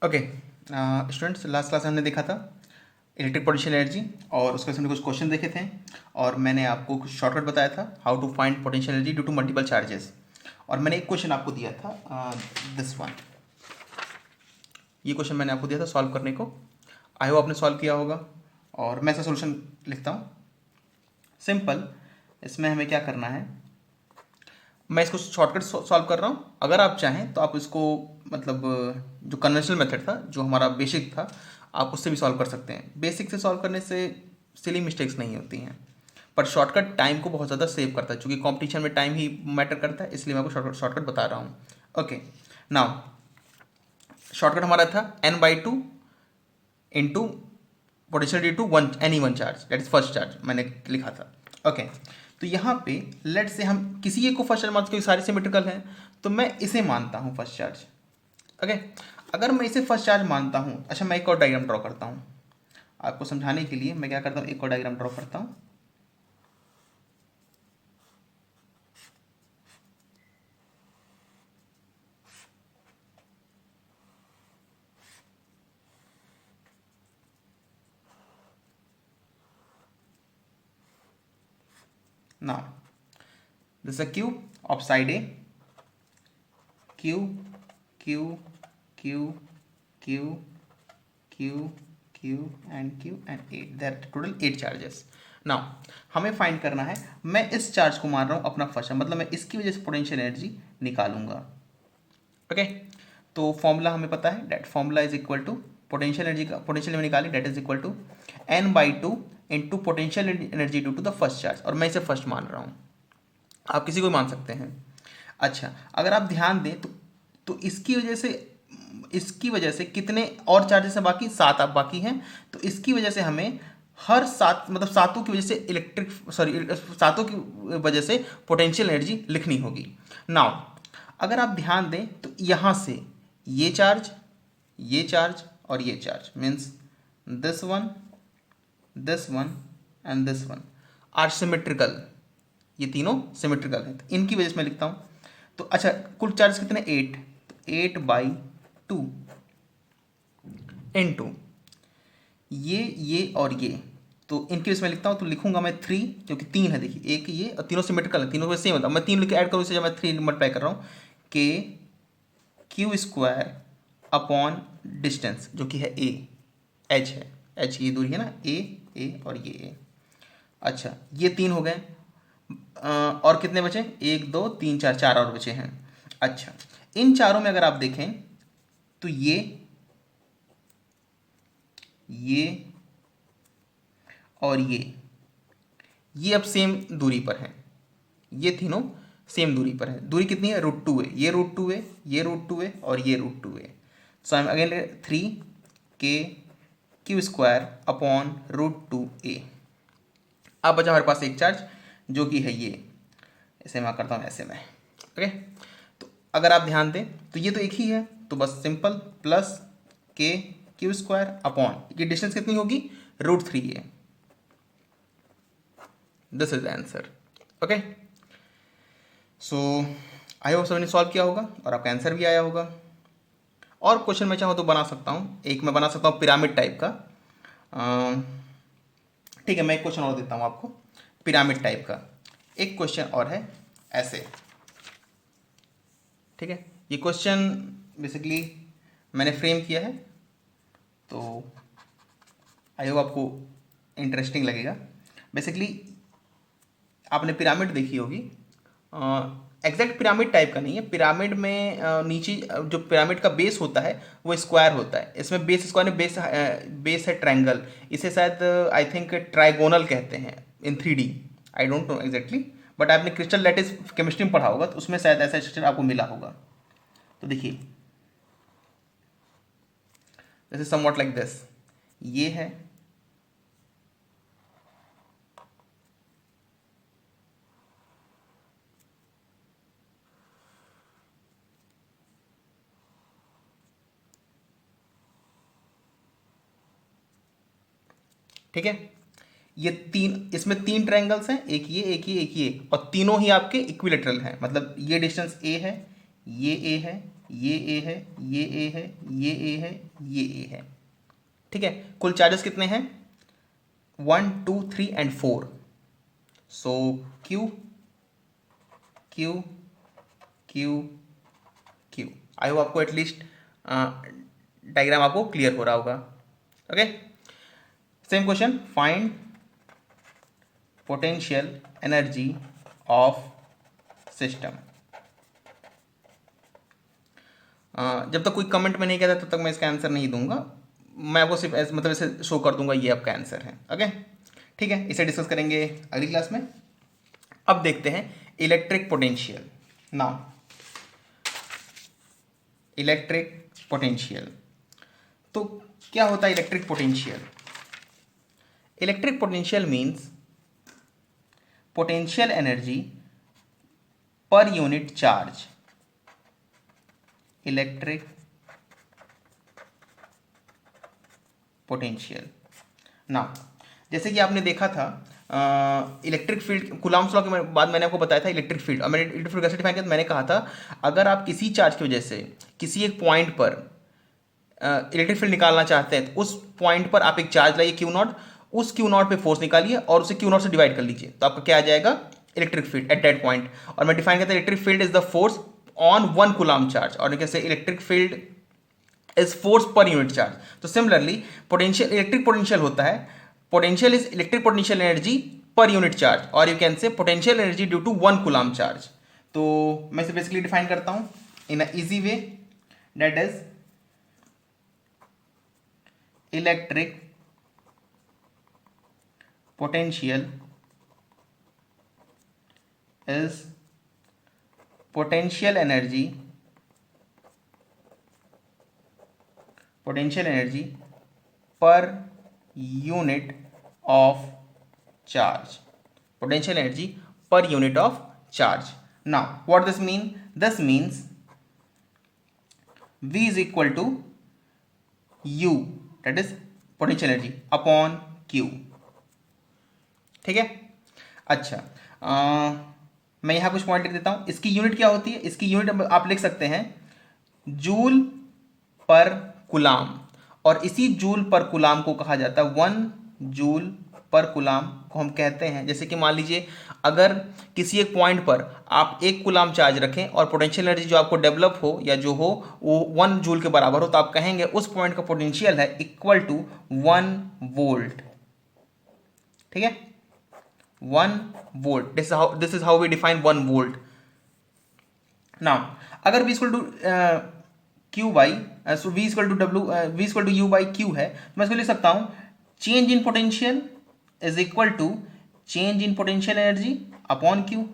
Okay students, last class में हमने देखा था इलेक्ट्रिक पोटेंशियल एनर्जी और उसके हमने कुछ क्वेश्चन देखे थे और मैंने आपको कुछ शॉर्टकट बताया था how to find potential energy due to multiple charges. और मैंने एक क्वेश्चन आपको दिया था दिस वन, ये क्वेश्चन मैंने आपको दिया था सॉल्व करने को। आई होप आपने सॉल्व किया होगा और मैं इसका सोल्यूशन लिखता हूँ। सिंपल, इसमें हमें क्या करना है, मैं इसको शॉर्टकट सॉल्व कर रहा हूँ। अगर आप चाहें तो आप इसको मतलब जो कन्वेंशनल मेथड था, जो हमारा बेसिक था, आप उससे भी सॉल्व कर सकते हैं। बेसिक से सॉल्व करने से सिली मिस्टेक्स नहीं होती हैं, पर शॉर्टकट टाइम को बहुत ज़्यादा सेव करता है। क्योंकि कॉम्पिटिशन में टाइम ही मैटर करता है, इसलिए मैं आपको शॉर्टकट बता रहा हूँ। ओके, नाउ शॉर्टकट हमारा था n/2 into potential due to one any one charge, that is first charge मैंने लिखा था। ओके, तो यहाँ पे लेट से हम किसी एक को फर्स्ट चार्ज मानते, क्योंकि सारे सिमेट्रिकल हैं, तो मैं इसे मानता हूँ फर्स्ट चार्ज। ओके, अगर मैं इसे फर्स्ट चार्ज मानता हूँ, अच्छा मैं एक और डायग्राम ड्रॉ करता हूँ आपको समझाने के लिए। मैं क्या करता हूँ, एक और डायग्राम ड्रॉ करता हूँ। Now this a cube of side a, q q q q q q and 8, there total 8 charges. Now हमें फाइंड करना है, मैं इस चार्ज को मान रहा हूँ अपना फर्स्ट, मतलब मैं इसकी वजह से पोटेंशियल एनर्जी निकालूंगा। ओके, तो फॉर्मूला हमें पता है, that formula is equal to potential energy का पोटेंशियल में निकाली, that is equal to n/2 into potential energy due to the first charge, और मैं इसे फर्स्ट मान रहा हूँ। आप किसी को मान सकते हैं। अच्छा, अगर आप ध्यान दें तो इसकी वजह से कितने और चार्जेस हैं बाकी, 7 आप बाकी हैं। तो इसकी वजह से हमें हर 7 मतलब सातों की वजह से सातों की वजह से पोटेंशियल एनर्जी लिखनी होगी। नाउ अगर आप ध्यान दें तो यहाँ से ये चार्ज और ये charge means this one and this one are symmetrical, ये तीनों सिमेट्रिकल हैं, तो इनकी वजह से मैं लिखता हूँ। तो अच्छा, कुल चार्ज कितने, 8, तो 8/2 इनटू ये और ये, तो इनकी वजह से मैं लिखता हूँ। तो लिखूंगा मैं 3, क्योंकि 3 है, देखिए एक ये और तीनों सिमेट्रिकल है, तीनों में सेम होता है। मैं 3 लिख के ऐड करूँ इसे, जब मैं 3 मल्टीप्लाई कर रहा हूँ, के क्यू स्क्वायर अपॉन डिस्टेंस जो कि है ए, एच है, एच की दूरी है ना, ए और ये ए। अच्छा, ये 3 हो गए। और कितने बचे, 1 2 3 4, 4 और बचे हैं। अच्छा, इन चारों में अगर आप देखें तो ये और ये अब सेम दूरी पर हैं, ये तीनों सेम दूरी पर है। दूरी कितनी है, √2 है, ये √2 है, ये √2 है और ये √2 है। सो हम अगेन 3 के क्यू स्क्वायर अपॉन √2a। अब बचा हमारे पास एक चार्ज जो कि है ये, इसे मैं करता हूँ ऐसे में। ओके, तो अगर आप ध्यान दें तो ये तो एक ही है, तो बस सिंपल प्लस के क्यू स्क्वायर अपॉन, ये डिस्टेंस कितनी होगी, √3 है। This is the answer. Okay, so I hope सबने सॉल्व किया होगा और आपका आंसर भी आया होगा। और क्वेश्चन मैं चाहूँ तो बना सकता हूँ, एक मैं बना सकता हूँ पिरामिड टाइप का। ठीक है, मैं एक क्वेश्चन और देता हूँ आपको पिरामिड टाइप का। एक क्वेश्चन और है ऐसे, ठीक है। ये क्वेश्चन बेसिकली मैंने फ्रेम किया है, तो आई होप आपको इंटरेस्टिंग लगेगा। बेसिकली आपने पिरामिड देखी होगी, एग्जैक्ट पिरामिड टाइप का नहीं है। पिरामिड में नीचे जो पिरामिड का बेस होता है वो स्क्वायर होता है। इसमें बेस स्क्वायर में बेस है ट्रायंगल, इसे शायद आई थिंक ट्राइगोनल कहते हैं इन 3D। I don't know exactly, but आपने क्रिस्टल लैटिस केमिस्ट्री में पढ़ा होगा, तो उसमें शायद ऐसा स्ट्रक्चर आपको मिला होगा। तो देखिए, जैसे समवॉट लाइक दिस, ये है, ठीक है। ये तीन, इसमें 3 ट्रायंगल्स हैं, एक ये एक ये एक ये, और तीनों ही आपके इक्विलेटरल हैं। मतलब ये डिस्टेंस ए है, ये ए है, ये ए है, ये ए है, ये ए है, ये ए है। ठीक है, कुल चार्जेस कितने हैं? 1 2 3 and 4। So Q q q Q. I hope आपको एटलीस्ट डायग्राम आपको क्लियर हो रहा होगा। Okay, same question, find potential energy of system. जब तक कोई कमेंट में नहीं कहता तब तक मैं इसका आंसर नहीं दूंगा, मैं आपको सिर्फ मतलब ऐसे शो कर दूंगा ये आपका आंसर है। ओके, ठीक है, इसे डिस्कस करेंगे अगली क्लास में। अब देखते हैं electric potential. Now electric potential, तो क्या होता है electric potential? Electric potential means potential energy पर unit charge. Electric potential. Now जैसे कि आपने देखा था इलेक्ट्रिक फील्ड, कूलॉम्स लॉ के बाद मैंने आपको बताया था इलेक्ट्रिक फील्ड, और मैंने इलेक्ट्रिक फील्ड कैसे डिफाइन किया? मैंने कहा था अगर आप किसी चार्ज की वजह से किसी एक पॉइंट पर इलेक्ट्रिक फील्ड निकालना चाहते हैं तो उस पॉइंट पर आप एक चार्ज लाइए क्यू नॉट, उस क्यू नॉट पे फोर्स निकालिए और उसे क्यू नॉट से डिवाइड कर लीजिए, तो आपका क्या आ जाएगा? Electric field at that point. और मैं डिफाइन करता हूं electric field is the force on 1 coulomb charge, और कैसे इलेक्ट्रिक फील्ड इज फोर्स पर यूनिट चार्ज। तो सिमिलरली पोटेंशियल, इलेक्ट्रिक पोटेंशियल होता है, potential is electric potential energy पर यूनिट चार्ज, और you can say potential energy due to 1 coulomb charge. तो मैं इसे बेसिकली डिफाइन करता हूं in a easy way, that is electric potential is potential energy per unit of charge. Potential energy per unit of charge. Now what this mean? This means V is equal to U, that is potential energy, upon Q. ठीक है, अच्छा मैं यहाँ कुछ point लिख देता हूँ। इसकी यूनिट क्या होती है? इसकी यूनिट आप लिख सकते हैं जूल पर कुलाम, और इसी जूल पर कुलाम को कहा जाता है 1 जूल पर कुलाम को हम कहते हैं। जैसे कि मान लीजिए अगर किसी एक पॉइंट पर आप 1 कुलाम चार्ज रखें और पोटेंशियल एनर्जी जो आपको डेवलप हो या जो हो वो 1 जूल के बराबर हो, तो आप कहेंगे उस पॉइंट का पोटेंशियल है इक्वल टू 1 वोल्ट। ठीक है, 1 volt. This is how we define 1 volt. Now अगर V equal to Q by so V equal to W V equal to U by Q है, तो मैं इसको लिख सकता हूँ change in potential is equal to change in potential energy upon Q।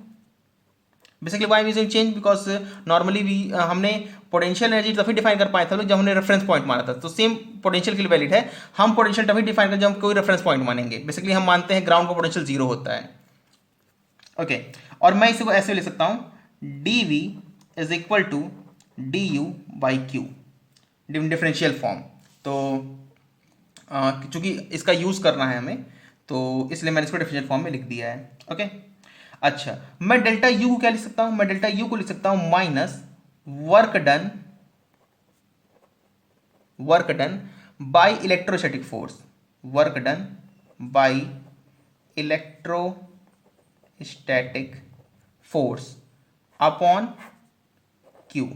Basically why using change because normally भी हमने potential energy तभी डिफाइन कर पाए थे जब हमने रेफरेंस पॉइंट माना था, तो सेम पोटेंशियल के लिए वैलिड है। हम पोटेंशियल तभी डिफाइन कर जब हम कोई रेफरेंस पॉइंट मानेंगे। बेसिकली हम मानते हैं ग्राउंड का पोटेंशियल 0 होता है। ओके, और मैं इसे ऐसे लिख सकता हूं dv is equal to du by q, differential form. तो चूंकि इसका यूज करना है हमें, तो इसलिए मैंने इसको डिफरेंशियल फॉर्म में लिख दिया है। ओके, अच्छा मैं डेल्टा यू को क्या लिख सकता हूं? मैं डेल्टा यू को लिख सकता हूं minus work done by electrostatic force, work done by electrostatic force upon Q.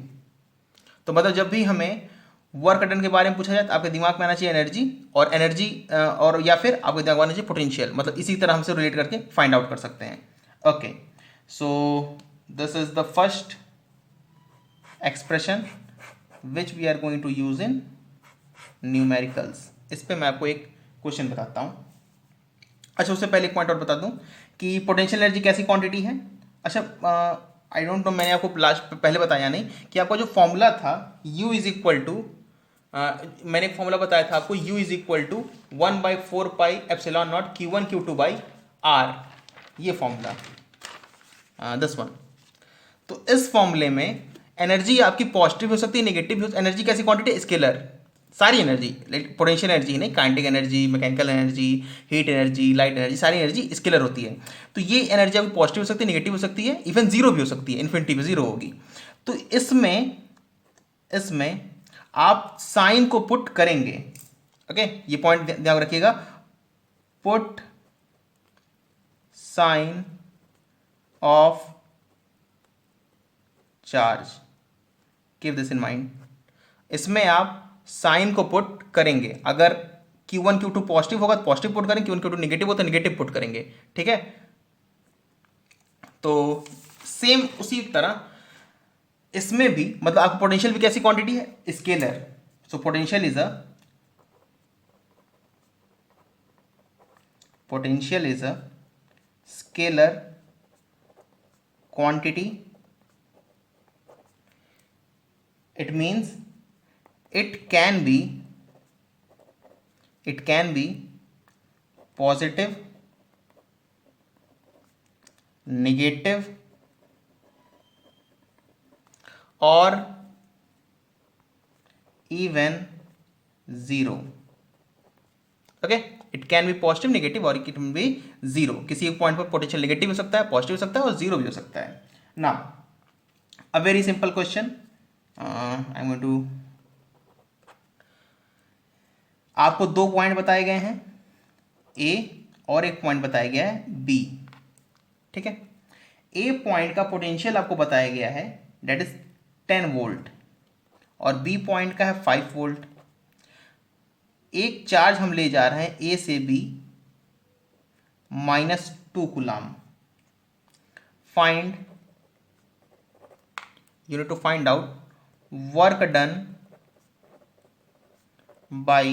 तो मतलब जब भी हमें वर्क डन के बारे में पूछा जाए तो आपके दिमाग में आना चाहिए एनर्जी, और एनर्जी और या फिर आपके दिमाग में आना चाहिए पोटेंशियल, मतलब इसी तरह हमसे रिलेट करके फाइंड आउट कर सकते हैं। Okay, so this is the first expression which we are going to use in numericals. इस पे मैं आपको एक क्वेश्चन बताता हूँ। अच्छा, उससे पहले एक पॉइंट और बता दूं कि पोटेंशियल एनर्जी कैसी क्वांटिटी है। अच्छा, आई डोंट नो, मैंने आपको लास्ट पहले बताया नहीं कि आपका जो फॉर्मूला था U इज इक्वल टू, मैंने एक फॉर्मूला बताया था आपको, U is equal to 1/4 pi epsilon naught Q1 Q2 by R, ये फॉर्मूला दिस वन। तो इस फॉर्मूले में एनर्जी आपकी पॉजिटिव हो सकती है, नेगेटिव हो। एनर्जी कैसी क्वांटिटी? स्केलर, सारी एनर्जी, पोटेंशियल एनर्जी नहीं, kinetic energy, mechanical energy, heat energy, light energy, सारी एनर्जी स्केलर होती है। तो ये एनर्जी आपकी पॉजिटिव हो सकती है, नेगेटिव हो सकती है, इवन जीरो भी हो सकती है, इन्फिनिटी पे जीरो होगी। तो इसमें इसमें आप साइन को पुट करेंगे, ओके, ये पॉइंट ध्यान रखिएगा, put sign of charge, keep this in mind. इसमें आप साइन को पुट करेंगे, अगर Q1 Q2 पॉजिटिव होगा तो पॉजिटिव पुट करेंगे, Q1 Q2 निगेटिव हो तो निगेटिव पुट करेंगे, ठीक है। तो सेम उसी तरह इसमें भी, मतलब आपको पोटेंशियल भी कैसी क्वांटिटी है, scalar, so potential is a scalar quantity. It means it can be positive, negative or even zero, okay. It can be positive, negative और इट कैन बी जीरो। किसी एक पॉइंट पर पोटेंशियल नेगेटिव हो सकता है, positive हो सकता है और जीरो भी हो सकता है। Now a very simple question, I am going to, आपको 2 पॉइंट बताए गए हैं, ए और एक पॉइंट बताया गया है बी, ठीक है। ए पॉइंट का पोटेंशियल आपको बताया गया है दैट इज 10 वोल्ट और बी पॉइंट का है 5 वोल्ट। एक चार्ज हम ले जा रहे हैं ए से B -2 coulomb. Find, you need to find out work done by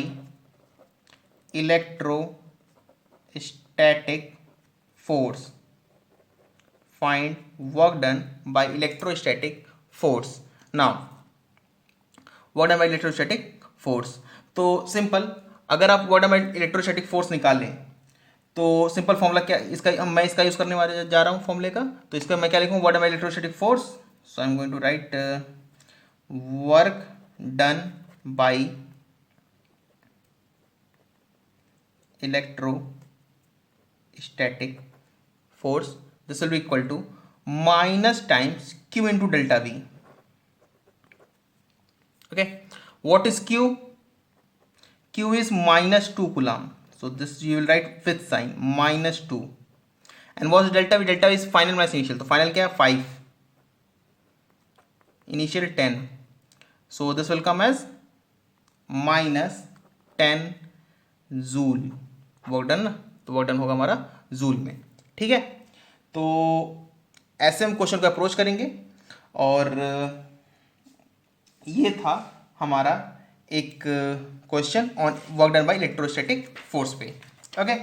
electrostatic force. Find work done by electrostatic force. Now work done by electrostatic force, तो सिंपल, अगर आप work done by electrostatic force निकालें तो simple formula क्या इसका, मैं इसका use करने वाले जा रहा हूँ फॉर्मूले का। तो इसका मैं क्या लिखूँ, work done by electrostatic force, so I'm going to write work done by electrostatic force, this will be equal to minus times q into delta v, okay। what is q? q is -2 coulomb, so this you will write with sign -2, and what is delta v? delta v is final minus initial, तो final क्या है 5, initial 10, so this will come as -10 joule work done, तो work done होगा हमारा joule में, ठीक है। तो ऐसे हम क्वेश्चन को अप्रोच करेंगे और ये था हमारा एक question on work done by electrostatic force पे, ओके।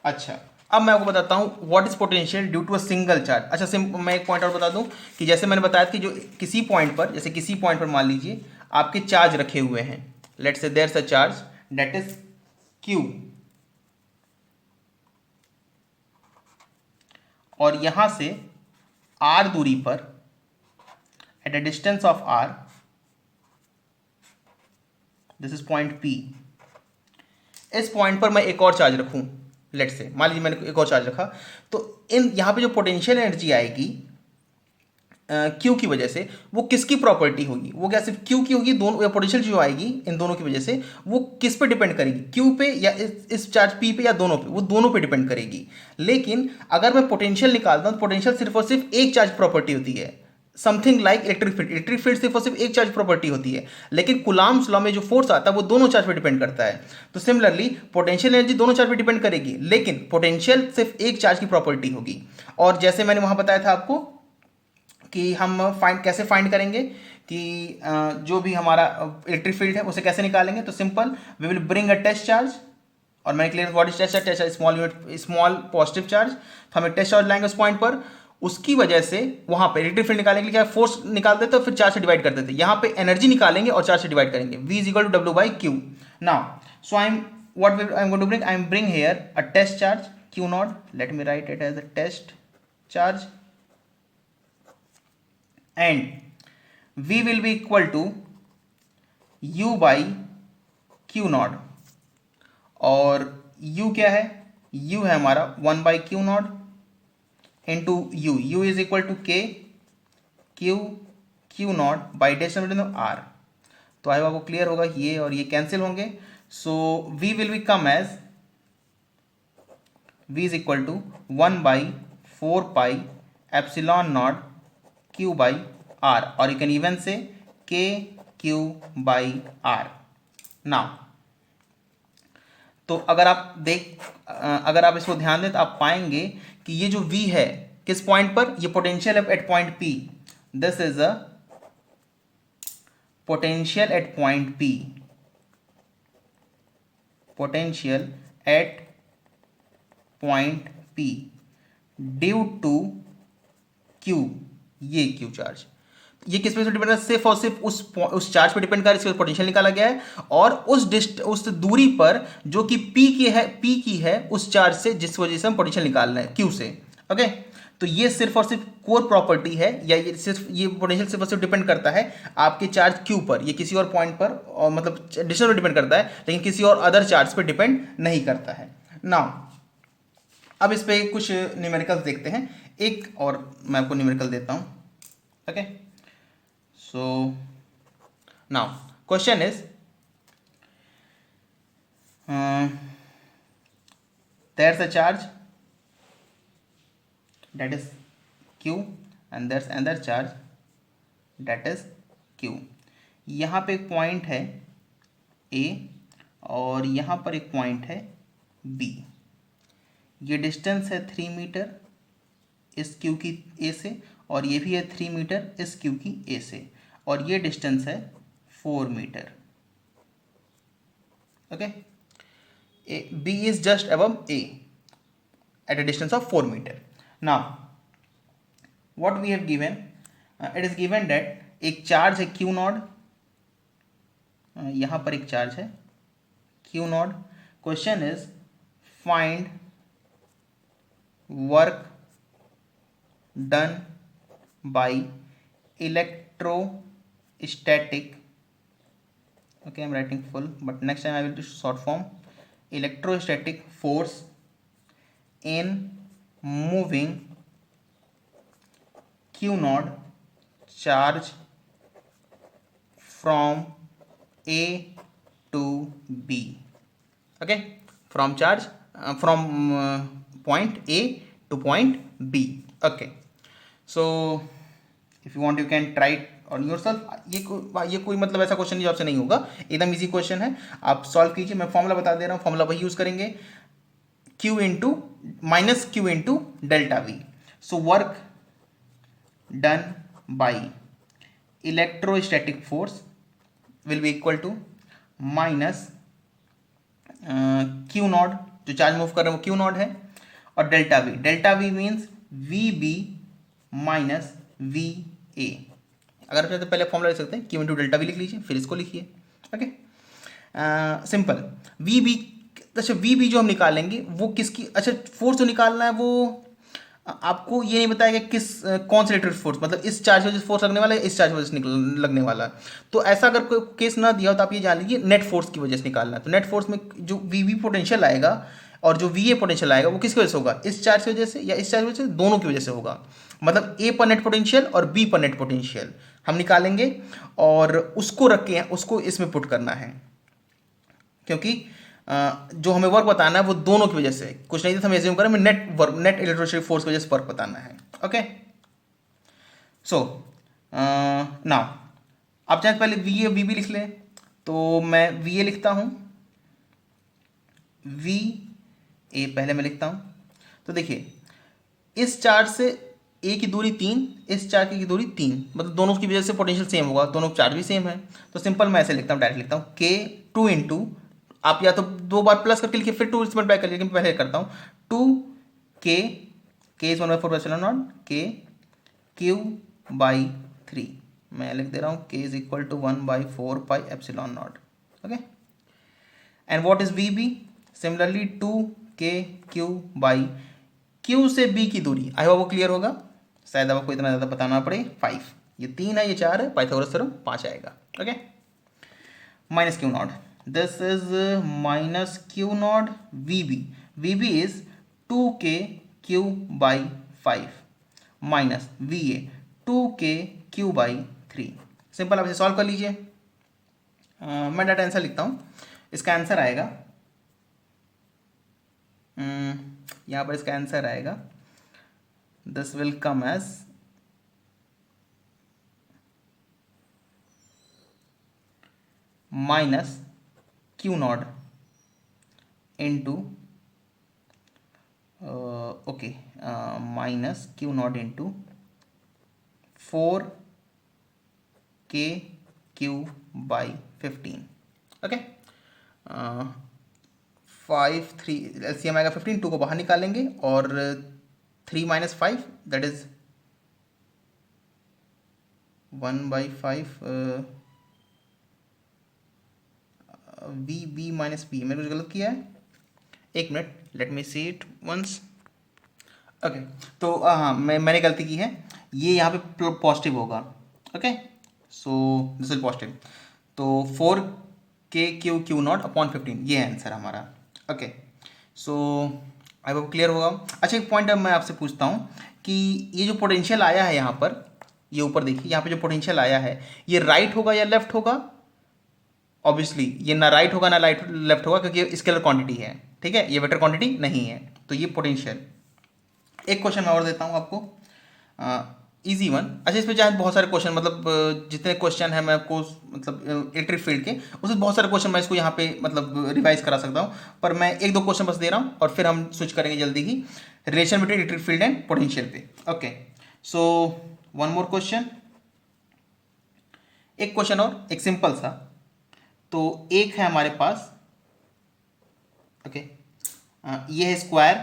अच्छा, अब मैं आपको बताता हूँ what is potential due to a single charge. अच्छा, मैं एक पॉइंट और बता दूँ कि जैसे मैंने बताया कि जो किसी पॉइंट पर, जैसे किसी पॉइंट पर मान लीजिए आपके चार्ज रखे हुए हैं, let's say there is a charge that is Q, और यहां से R दूरी पर at a distance of R, this is point P। इस पॉइंट पर मैं एक और चार्ज रखूं, लेट से मान लीजिए मैंने एक और चार्ज रखा, तो इन यहां पे जो पोटेंशियल एनर्जी आएगी क्यू की वजह से, वो किसकी प्रॉपर्टी होगी, वो क्या सिर्फ क्यू की होगी, दोनों पोटेंशियल जो आएगी इन दोनों की वजह से वो किस पे डिपेंड करेगी, क्यू पे या इस चार्ज पी पे या दोनों पे, वो दोनों पे डिपेंड करेगी। लेकिन अगर मैं पोटेंशियल निकालता हूं तो पोटेंशियल सिर्फ और सिर्फ एक चार्ज प्रॉपर्टी होती है, something like electric field. Electric field सिर्फ और सिर्फ एक चार्ज प्रॉपर्टी होती है, लेकिन कूलॉम्स लॉ में जो फोर्स आता है वो दोनों चार्ज पे डिपेंड करता है। तो सिमिलरली पोटेंशियल एनर्जी दोनों चार्ज पे डिपेंड करेगी, लेकिन पोटेंशियल सिर्फ एक चार्ज की प्रॉपर्टी होगी। और जैसे मैंने वहां बताया था आपको कि हम कैसे फाइंड करेंगे कि जो भी हमारा इलेक्ट्रिक फील्ड है उसे कैसे निकालेंगे, तो simple, we will bring a test charge, और मैंने clear what is test charge, test charge small unit, small positive charge, तो हम एक टेस्ट चार्ज लाएंगे उस पॉइंट पर, उसकी वजह से वहां पे इलेक्ट्रिक फील्ड निकालने के लिए क्या फोर्स निकाल देते और फिर चार्ज से डिवाइड कर देते, यहाँ पे एनर्जी निकालेंगे और चार्ज से डिवाइड करेंगे, V is equal to W by Q। Now so I am going to bring, I am bring here a test charge Q naught, let me write it as a test charge, and V will be equal to U by Q naught, और U क्या है, U है हमारा 1 by Q naught into U is equal to K Q naught by decimal R, तो आई आपको clear होगा, ये और ये कैंसिल होंगे. So v will be come as v is equal to 1/4 pi epsilon naught q by r, और you can even say k q by r. Now तो अगर आप इसको ध्यान दें तो आप पाएंगे कि ये जो v है किस पॉइंट पर, ये पोटेंशियल है at point p. This is a potential at point p, potential at point p due to q, ये q चार्ज. ये किस पे डिपेंड कर, सिर्फ और सिर्फ उस चार्ज पे डिपेंड कर, इसके पोटेंशियल निकाला गया है, और उस दूरी पर जो कि p की है उस चार्ज से, जिस वजह से हम पोटेंशियल निकाल रहे हैं q से. ओके, तो ये सिर्फ और सिर्फ कोर प्रॉपर्टी है, या ये पोटेंशियल सिर्फ और सिर्फ डिपेंड करता है आपके चार्ज q पर, ये किसी और पॉइंट पर और मतलब डिस्टेंस पर डिपेंड करता है, लेकिन किसी और अदर चार्ज पर डिपेंड नहीं करता है. नाउ अब इस पे कुछ न्यूमेरिकल्स देखते हैं. एक और मैं आपको न्यूमेरिकल देता हूं. Okay, so now question is there's a charge that is q and there's another charge that is q. यहाँ पे एक पॉइंट है a और यहाँ पर एक पॉइंट है b. ये डिस्टेंस है 3 मीटर इस q की a से, और ये भी है 3 मीटर इस q की a से, और ये डिस्टेंस है 4 meter. Okay, b is just above a at a distance of 4 meter. Now what we have given, it is given that एक चार्ज है q नॉट, यहाँ पर एक चार्ज है q not. Question is find work done by electrostatic, okay, I'm writing full but next time I will do short form, electrostatic force in moving q node charge from a to b. Okay, from point a to point b. Okay, so if you want you can try it on yourself. ये कोई मतलब ऐसा question नहीं जो आपसे नहीं होगा, एकदम इजी क्वेश्चन है, आप सॉल्व कीजिए. मैं फॉर्मूला बता दे रहा हूँ, फॉर्मूला वही यूज करेंगे, q into minus q into delta V. So work done by electrostatic force will be equal to minus q naught, जो चार्ज मूव कर रहे हैं वो q नॉट है, और delta V. Delta V means V B minus V A. अगर आप चाहते तो पहले फॉर्मूला लिख सकते हैं, क्यू इंटू डेल्टा वी लिख लीजिए, फिर इसको लिखिए. Okay, simple. वी बी, अच्छा वी बी जो हम निकालेंगे वो किसकी, अच्छा फोर्स जो निकालना है वो आपको ये नहीं बताएगा किस कौन से रिलेटेड फोर्स, मतलब इस चार्ज की वजह से फोर्स लगने वाला है, इस चार्ज की वजह से लगने वाला है. तो ऐसा अगर कोई केस ना दिया हो तो आप ये जान लीजिए नेट फोर्स की वजह से निकालना है. तो नेट फोर्स में जो वी बी पोटेंशियल आएगा और जो वी ए पोटेंशियल आएगा वो किसकी वजह से होगा, इस चार्ज की वजह से या इस चार्ज की वजह से, दोनों की वजह से होगा. मतलब ए पर नेट पोटेंशियल और बी पर नेट पोटेंशियल हम निकालेंगे, और उसको रख के उसको इसमें पुट करना है, क्योंकि जो हमें वर्क बताना है वो दोनों की वजह से, कुछ नहीं तो हम एज्यूम करें, हमें नेट इलेक्ट्रोस्टैटिक फोर्स की वजह से वर्क बताना है. ओके, सो नाउ आप चाहे पहले वी ए वी बी लिख लें, तो मैं वी ए लिखता हूं, वी ए पहले मैं लिखता हूं. तो देखिए इस चार्ज से ए की दूरी 3, इस चार्ज की दूरी 3, मतलब दोनों की वजह से पोटेंशियल सेम होगा, दोनों चार्ज भी सेम है. तो सिंपल मैं ऐसे लिखता हूँ, डायरेक्ट लिखता हूँ के 2 इंटू, आप या तो 2 बार प्लस करके लिखिए फिर 2 इसमें बैक कर, लेकिन पहले करता हूँ 2 k is 1/4 epsilon naught k q by 3. मैं लिख दे रहा हूँ k is equal to 1/4 pi epsilon naught. Okay, and what is V B, similarly 2 k q by q से बी की दूरी, आई होप वो क्लियर होगा, शायद आपको इतना ज़्यादा बताना पड़े. 5, ये 3 है, ये 4 है, पाइथागोरस थ्योरम 5 आएगा. Okay, minus q naught, this is minus q naught V B is 2k q by 5 minus V A 2k q by 3. Simple आप इसे सॉल्व कर लीजिए. मैं डाटा आंसर लिखता हूँ। इसका आंसर आएगा, यहाँ पर इसका आंसर आएगा, this will come as minus q naught into okay minus q naught into 4 k/15। Okay, 5 3 LCM आएगा 15, 2 को बाहर निकालेंगे और 3 - 5 that is 1/5 B minus B. मैंने कुछ गलत किया है, एक minute, let me see it once. Okay, तो हाँ मैंने गलती की है, ये यहाँ पे पॉजिटिव होगा। Okay, so this is positive, तो 4 k/Q0/15 ये है आंसर हमारा। Okay, so I hope clear होगा। अच्छा, एक पॉइंट अब मैं आपसे पूछता हूँ कि ये जो पोटेंशियल आया है यहाँ पर, ये ऊपर देखिए, यहाँ पे जो पोटेंशियल आया है ये राइट होगा या लेफ्ट होगा? ऑब्वियसली ये ना राइट होगा ना लेफ्ट होगा, क्योंकि ये स्केलर क्वांटिटी है, ठीक है, ये वेक्टर क्वांटिटी नहीं है, तो ये पोटेंशियल। एक क्वेश्चन मैं और देता हूँ आपको, इजी वन। अच्छा, इसमें चाहे बहुत सारे क्वेश्चन, मतलब जितने क्वेश्चन हैं मैं आपको, मतलब इलेक्ट्रिक फील्ड के, उसमें बहुत सारे क्वेश्चन मैं इसको यहाँ पे मतलब रिवाइज करा सकता हूँ, पर मैं एक दो क्वेश्चन बस दे रहा हूँ और फिर हम स्विच करेंगे जल्दी ही relation between electric field and potential पे। Okay, so one more question, एक क्वेश्चन और, एक सिंपल सा। तो एक है हमारे पास, ओके, ये है स्क्वायर,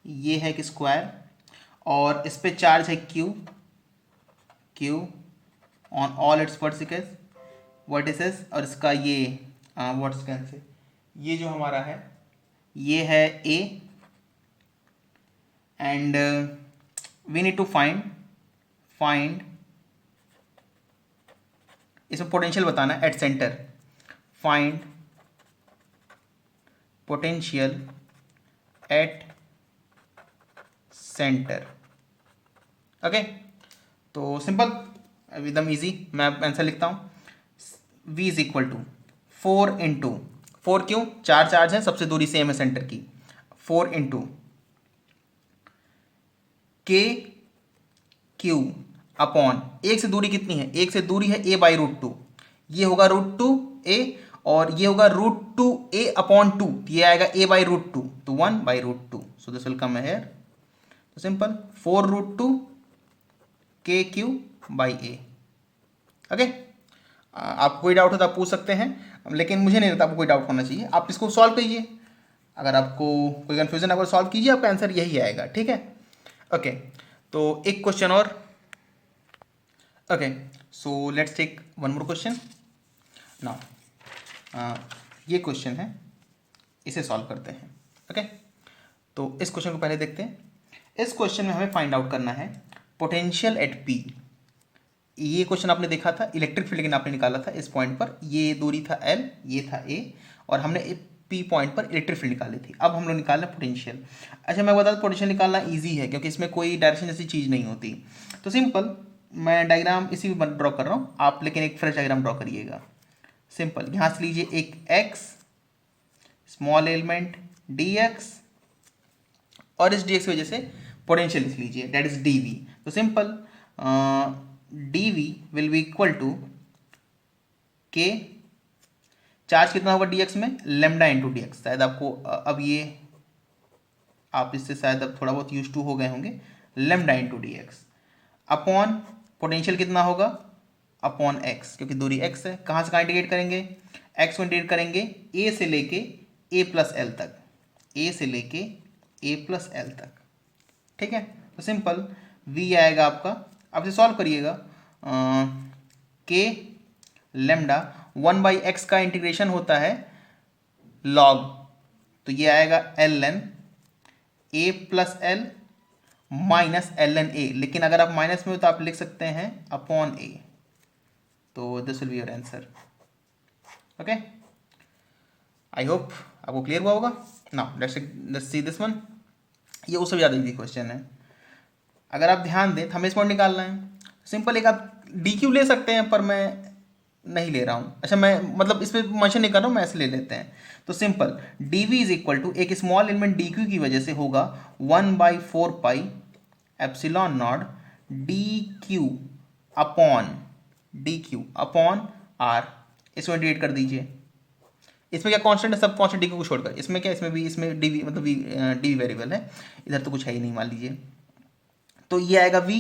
ये है कि स्क्वायर, और इस पे चार्ज है Q on all it's vertices, और इसका ये व्हाट्स कैन से, ये जो हमारा है ये है A, and we need to find इसमें पोटेंशियल बताना है at centre, find potential at centre. Okay, तो सिंपल, एकदम इजी, मैं आंसर लिखता हूँ। v इज इक्वल टू 4 क्यों, चार चार्ज है, सबसे दूरी सेम है सेंटर की, 4 इंटू KQ अपॉन, एक से दूरी कितनी है, एक से दूरी है a/√2, ये होगा √2a, और ये होगा √2a/2, ये आएगा a/√2, तो 1/√2, so this will come here, तो सिंपल 4√2 KQ/A। ओके, आपको कोई डाउट हो तो आप पूछ सकते हैं, लेकिन मुझे नहीं लगता आपको कोई डाउट होना चाहिए, आप इसको सॉल्व कीजिए, अगर आपको कोई कन्फ्यूजन है सॉल्व कीजिए, आपका आंसर यही आएगा, ठीक है। ओके, तो एक क्वेश्चन और। Okay, so let's take one more question now. ये क्वेश्चन है, इसे सॉल्व करते हैं। ओके, तो इस क्वेश्चन को पहले देखते हैं। इस क्वेश्चन में हमें फाइंड आउट करना है पोटेंशियल एट पी। ये क्वेश्चन आपने देखा था, इलेक्ट्रिक फील्ड आपने निकाला था इस पॉइंट पर, ये दूरी था L, ये था A, और हमने P पॉइंट पर इलेक्ट्रिक फील्ड निकाली थी। अब हम लोग निकाल रहे हैं पोटेंशियल। अच्छा, मैं बता दूं पोटेंशियल निकालना इजी है, क्योंकि इसमें कोई डायरेक्शन जैसी चीज़ नहीं होती। तो सिंपल, मैं डायग्राम इसी में ड्रॉ कर रहा हूँ, आप लेकिन एक फ्रेश डायग्राम ड्रॉ करिएगा। सिंपल, यहाँ से लीजिए एक x, स्मॉल एलिमेंट dx, और इस dx की वजह से पोटेंशियल लिख लीजिए, दैट इज dv। तो simple, dv will be equal to k, charge कितना होगा dx में, लेमडा इंटू डी एक्स। शायद आपको अब ये, आप इससे शायद अब थोड़ा बहुत यूज टू हो गए होंगे, lambda into D x, upon potential कितना होगा, अपॉन x, क्योंकि दूरी x है। कहाँ से कहाँ इंटीग्रेट करेंगे, x को इंटीग्रेट करेंगे a से लेके a+l तक, a से लेके a+l तक, ठीक है। तो सिंपल v आएगा आपका, आप इसे सॉल्व करिएगा, k लेमडा 1/x का इंटीग्रेशन होता है log, तो ये आएगा ln a+l minus ln a, लेकिन अगर आप माइनस में हो तो आप लिख सकते हैं अपॉन a, तो this will be your answer. Okay, I hope आपको क्लियर हुआ होगा। Now let's see this one, ये उससे ज़्यादा इजी क्वेश्चन है। अगर आप ध्यान दें तो हमें इस पॉइंट निकालना है। सिंपल एक आप डी क्यू ले सकते हैं, पर मैं नहीं ले रहा हूँ। अच्छा, मैं मतलब इसमें मेंशन नहीं कर रहा हूँ, मैं ऐसे ले लेते हैं। तो simple D V is equal to एक स्मॉल एलिमेंट डी क्यू की वजह से होगा 1/4 pi epsilon naught D Q upon R. इसको इंटीग्रेट कर दीजिए। इसमें क्या कांस्टेंट है, सब कांस्टेंट डी क्यू को छोड़कर। इसमें क्या, इसमें भी, इसमें डी वी मतलब डी वी वेरिएबल है, इधर तो कुछ है ही नहीं मान लीजिए। तो ये आएगा v,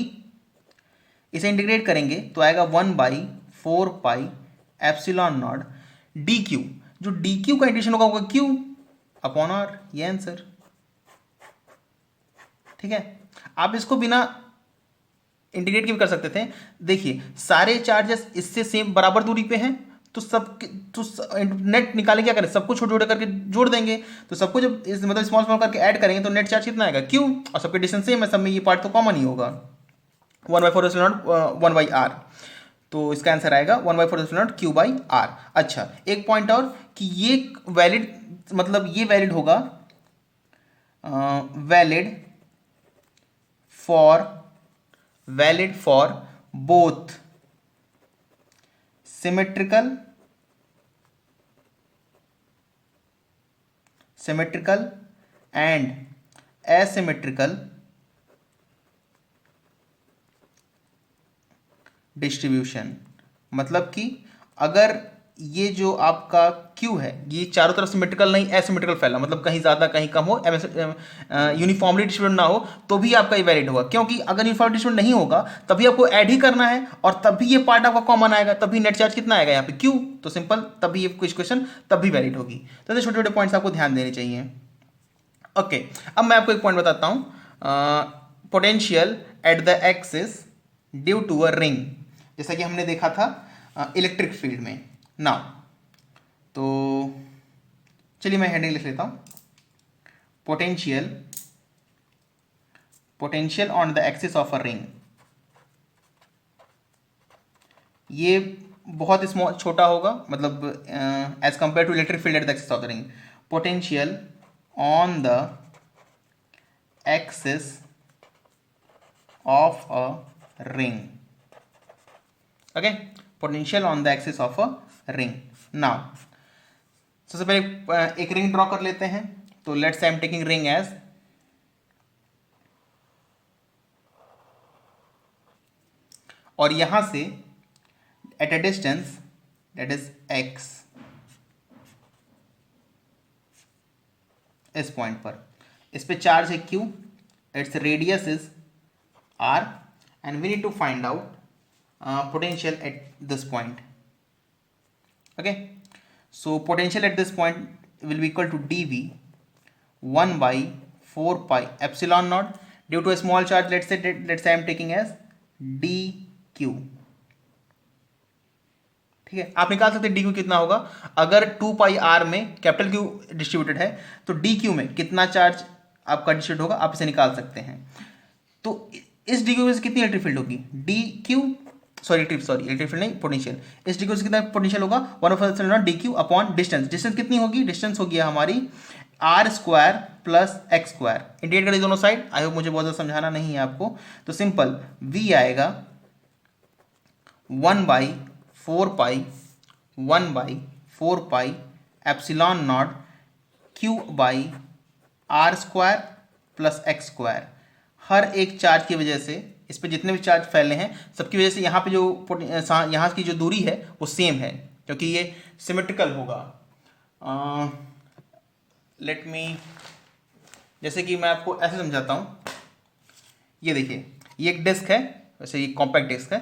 इसे इंटीग्रेट करेंगे तो आएगा 1/4 pi epsilon naught D Q. जो डी क्यू का इंटीग्रेशन होगा क्यू अपॉन आर, ये आंसर। ठीक है, आप इसको बिना इंटीग्रेट के भी कर सकते थे। देखिए सारे चार्जेस इससे सेम बराबर दूरी पे हैं, तो सब तो नेट निकालें, क्या करें, सबको छोटे छोटे करके जोड़ देंगे। तो सबको जब इस मतलब स्मॉल स्मॉल करके ऐड करेंगे तो नेट चार्ज कितना आएगा, क्यू। और सबके डिस्टेंस सेम है, सब में ये पार्ट तो कॉमन ही होगा, 1/4 नॉट 1/r। तो इसका आंसर आएगा 1/4 नॉट क्यू बाई आर। अच्छा, एक पॉइंट और कि ये वैलिड, मतलब ये वैलिड होगा, valid for both symmetrical and asymmetrical distribution. मतलब कि अगर ये जो आपका Q है ये चारों तरफ सिमेट्रिकल नहीं, एसिमेट्रिकल फैला, मतलब कहीं ज़्यादा कहीं कम हो, यूनिफॉर्मली डिस्ट्रीब्यूट ना हो, तो भी आपका ये वैलिड होगा। क्योंकि अगर यूनिफॉर्म डिस्ट्रीब्यूट नहीं होगा तभी आपको ऐड ही करना है, और तभी ये पार्ट आपका कॉमन आएगा, तभी नेट चार्ज कितना आएगा यहाँ पे Q। तो सिंपल तभी ये क्वेश्चन तभी वैलिड होगी। तो ऐसे छोटे छोटे पॉइंट्स आपको ध्यान देने चाहिए। ओके, अब मैं आपको एक पॉइंट बताता हूँ, potential at the axis due to a ring, जैसा कि हमने देखा था इलेक्ट्रिक फील्ड में। नाउ तो चलिए मैं हेडिंग लिख लेता हूँ, potential on the axis of a ring. ये बहुत स्मॉल, छोटा होगा, मतलब as compare to electric field at the axis of the ring. Potential on the axis of a ring. Okay, potential on the axis of a ring. Now सबसे पहले एक ring draw कर लेते हैं। तो let's I am taking ring as, और यहां से at a distance that is x, इस पॉइंट पर इस पे चार्ज है q, it's radius is r, and we need to find out potential at this point. Okay, so potential at this point will be equal to dv 1/4 pi epsilon naught due to a small charge, let's say I am taking as dq। ठीक है, आप निकाल सकते हैं dq कितना होगा। अगर 2πr में कैपिटल Q डिस्ट्रीब्यूटेड है तो dq में कितना चार्ज आपका डिस्ट्रीब्यूट होगा, आप इसे निकाल सकते हैं। तो इस dq से कितनी इलेक्ट्रिक फील्ड होगी, dq इलेक्ट्रिक फील्ड नहीं, पोटेंशियल। इस डिक्यू से कितना पोटेंशियल होगा, 1/4 D Q upon distance. Distance कितनी होगी, डिस्टेंस होगी हमारी r² प्लस x²। इंटीग्रेट करिए दोनों साइड। आई होप मुझे बहुत ज़्यादा समझाना नहीं है आपको। तो सिंपल v आएगा 1/4 pi epsilon naught q by r² plus x²। हर एक चार्ज की वजह से, इस पे जितने भी चार्ज फैले हैं सबकी वजह से यहाँ पे जो यहाँ की जो दूरी है वो सेम है, क्योंकि ये सिमेट्रिकल होगा। लेट मी, जैसे कि मैं आपको ऐसे समझाता हूँ। ये देखिए, ये एक डिस्क है, वैसे ये कॉम्पैक्ट डिस्क है।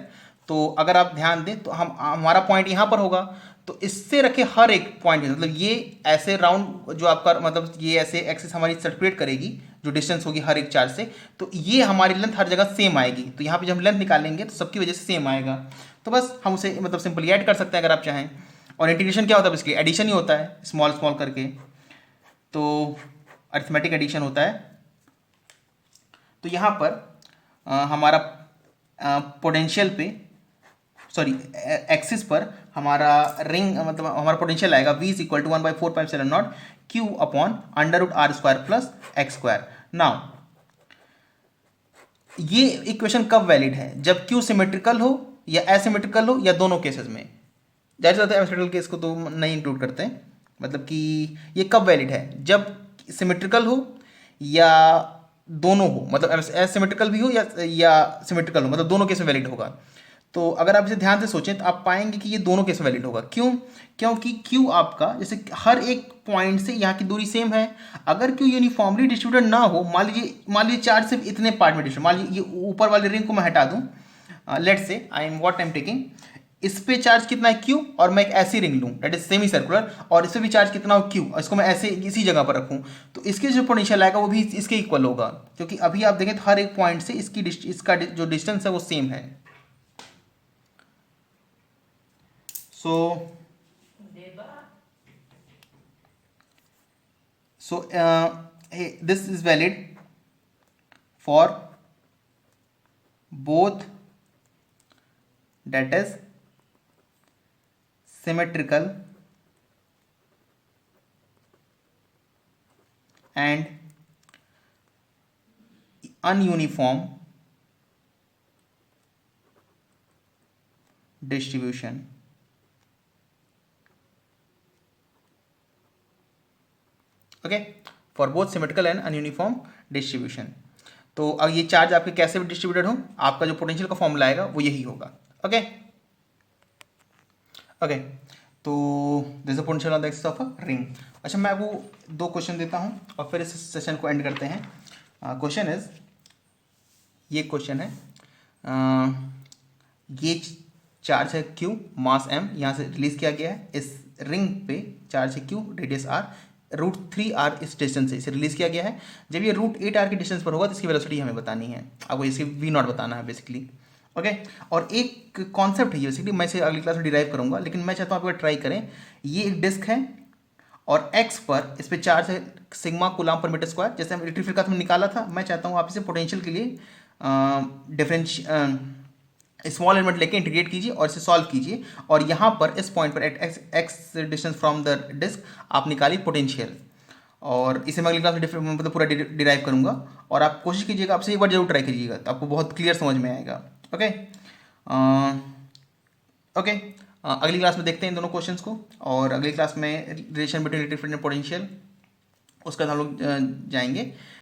तो अगर आप ध्यान दें तो हमारा पॉइंट यहाँ पर होगा, तो इससे रखे हर एक पॉइंट, मतलब ये ऐसे राउंड जो आपका, मतलब ये ऐसे एक्सिस हमारी सर्कुलेट करेगी, जो डिस्टेंस होगी हर एक चार्ज से, तो ये हमारी लेंथ हर जगह सेम आएगी। तो यहाँ पे जब हम लेंथ निकालेंगे तो सबकी वजह से सेम आएगा। तो बस हम उसे मतलब सिंपली ऐड कर सकते हैं अगर आप चाहें। और इंटीग्रेशन क्या होता है, इसके एडिशन ही होता है, स्मॉल स्मॉल करके, तो अरिथमेटिक एडिशन होता है। तो यहाँ पर हमारा पोटेंशियल पे, सॉरी एक्सिस पर हमारा रिंग, मतलब हमारा पोटेंशियल आएगा v is equal to 1/4 pi epsilon naught q upon under root r² plus x²। Now ये इक्वेशन कब वैलिड है, जब क्यू सिमेट्रिकल हो या एसिमेट्रिकल हो या दोनों केसेस में। जाहिर सी बात है एसिमेट्रिकल केस को तो नहीं इंक्लूड करते हैं, मतलब कि ये कब वैलिड है, जब सिमेट्रिकल हो या दोनों हो, मतलब एसिमेट्रिकल भी हो या सिमेट्रिकल हो, मतलब दोनों केस में वैलिड होगा। तो अगर आप इसे ध्यान से सोचें तो आप पाएंगे कि ये दोनों केस में वैलिड होगा। क्यों? क्योंकि क्यू आपका जैसे हर एक पॉइंट से यहाँ की दूरी सेम है। अगर क्यू यूनिफॉर्मली डिस्ट्रीब्यूटेड ना हो, मान लीजिए चार्ज सिर्फ इतने पार्ट में डिस्ट्रीब्यूट, मान लीजिए ये ऊपर वाले रिंग को मैं हटा दूं, let's say I am taking, इस पे चार्ज कितना है क्यू, और मैं एक ऐसी रिंग लूँ दैट इज सेमी सर्कुलर, और इस पे भी चार्ज कितना हो क्यू, और इसको मैं ऐसे इसी जगह पर रखूँ, तो इसके जो पोटेंशियल आएगा वो भी इसके इक्वल होगा, क्योंकि अभी आप देखें तो हर एक पॉइंट से इसका जो डिस्टेंस है वो सेम है। सो this is valid for both, that is symmetrical and ununiform distribution। Okay, for both symmetrical and ununiform distribution. तो अब ये चार्ज आपके कैसे भी डिस्ट्रीब्यूटेड हो, आपका जो पोटेंशियल का फॉर्मूला आएगा वो यही होगा। ओके ओके, तो this is potential on the axis of a ring. अच्छा, मैं आपको दो क्वेश्चन देता हूँ और फिर इस सेशन को एंड करते हैं। क्वेश्चन इज, ये क्वेश्चन है, ये चार्ज है क्यू, मास एम, यहाँ से रिलीज किया गया है, इस रिंग पे चार्ज है क्यू, रेडियस आर, √3r इस डिस्टेंस से इसे रिलीज किया गया है। जब ये √8r के डिस्टेंस पर होगा तो इसकी वेलोसिटी हमें बतानी है, आपको इसकी v0 बताना है बेसिकली। ओके, और एक कॉन्सेप्ट है ये बेसिकली, मैं इसे अगली क्लास में डिराइव करूंगा, लेकिन मैं चाहता हूँ आप ट्राई करें। ये एक डिस्क है और x पर इस पर चार्ज है सिग्मा कूलम्ब पर मीटर स्क्वायर, जैसे हम इलेक्ट्रिक फील्ड का हमने निकाला था। मैं चाहता हूँ आप इसे पोटेंशियल के लिए डिफरेंश स्मॉल एलिमेंट लेके इंटीग्रेट कीजिए और इसे सॉल्व कीजिए, और यहाँ पर इस पॉइंट पर at X distance from the disc आप निकालिए पोटेंशियल, और इसे मैं अगली क्लास में मतलब पूरा डिराइव करूँगा, और आप कोशिश कीजिएगा, आपसे एक बार जरूर ट्राई कीजिएगा तो आपको बहुत क्लियर समझ में आएगा। ओके ओके, अगली क्लास में देखते हैं इन दोनों क्वेश्चंस को, और अगली क्लास में relation between electric field and potential उसका हम लोग जाएंगे।